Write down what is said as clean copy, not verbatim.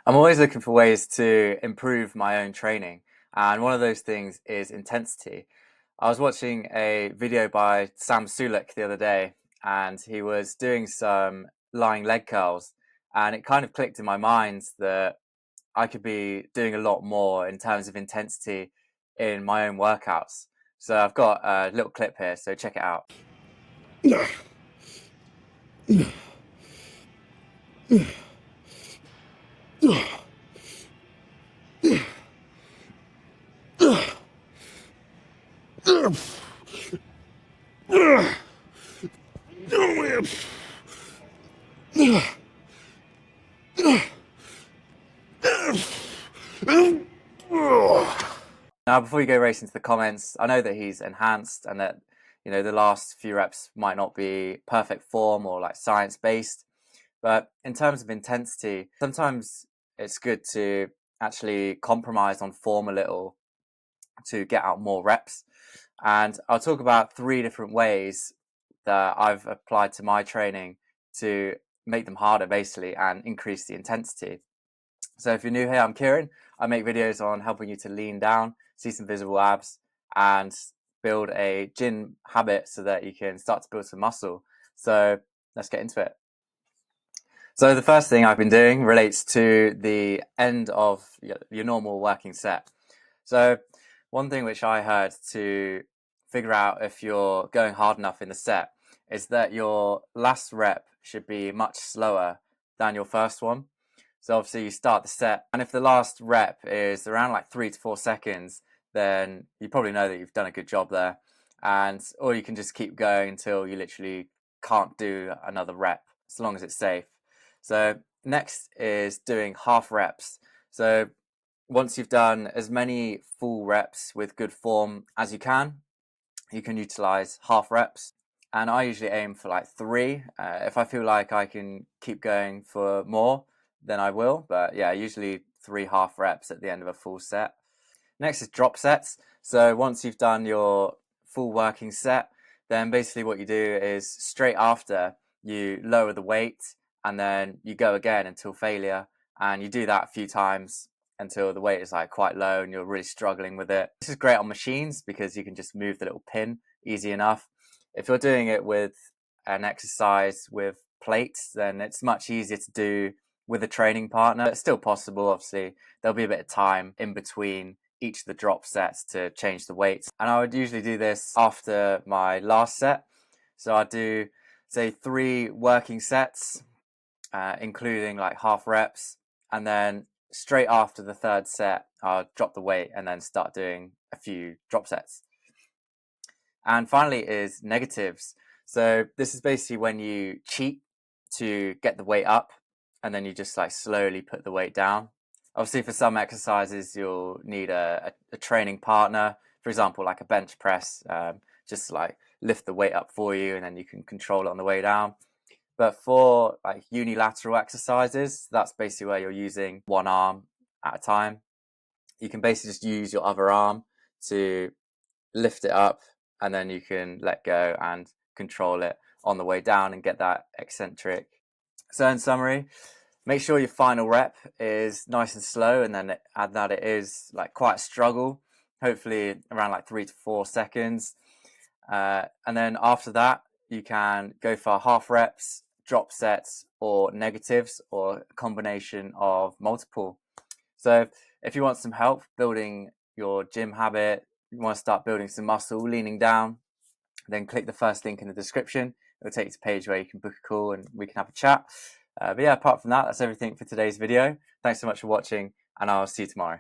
I'm always looking for ways to improve my own training, and one of those things is intensity. I was watching a video by Sam Sulek the other day, and he was doing some lying leg curls, and it kind of clicked in my mind that I could be doing a lot more in terms of intensity in my own workouts. So I've got a little clip here, so check it out. Now, before you go racing to the comments, I know that he's enhanced and that the last few reps might not be perfect form or like science based, but in terms of intensity, sometimes it's good to actually compromise on form a little to get out more reps. And I'll talk about 3 different ways that I've applied to my training to make them harder basically and increase the intensity. So if you're new here, I'm Kieran. I make videos on helping you to lean down, see some visible abs, and build a gym habit so that you can start to build some muscle. So let's get into it. So the first thing I've been doing relates to the end of your normal working set. So one thing which I heard to figure out if you're going hard enough in the set is that your last rep should be much slower than your first one. So obviously you start the set, and if the last rep is around like 3 to 4 seconds, then you probably know that you've done a good job there. Or you can just keep going until you literally can't do another rep, as long as it's safe. So next is doing half reps. So once you've done as many full reps with good form as you can utilize half reps. And I usually aim for like 3. If I feel like I can keep going for more, then I will. But yeah, usually 3 half reps at the end of a full set. Next is drop sets. So once you've done your full working set, then basically what you do is straight after you lower the weight and then you go again until failure. And you do that a few times until the weight is like quite low and you're really struggling with it. This is great on machines because you can just move the little pin easy enough. If you're doing it with an exercise with plates, then it's much easier to do with a training partner. It's still possible, obviously. There'll be a bit of time in between each of the drop sets to change the weights. And I would usually do this after my last set. So I'd do, say, 3 working sets, including like half reps. And then straight after the 3rd set, I'll drop the weight and then start doing a few drop sets. And finally is negatives. So this is basically when you cheat to get the weight up and then you just like slowly put the weight down. Obviously for some exercises you'll need a training partner, for example like a bench press, just like lift the weight up for you and then you can control it on the way down. But for like unilateral exercises, that's basically where you're using one arm at a time. You can basically just use your other arm to lift it up and then you can let go and control it on the way down and get that eccentric. So in summary, make sure your final rep is nice and slow and then add that it is like quite a struggle, hopefully around like 3 to 4 seconds. And then after that, you can go for half reps, drop sets, or negatives, or a combination of multiple. So if you want some help building your gym habit, you want to start building some muscle, leaning down, then click the first link in the description. It'll take you to a page where you can book a call and we can have a chat. But yeah, apart from that, that's everything for today's video. Thanks so much for watching, and I'll see you tomorrow.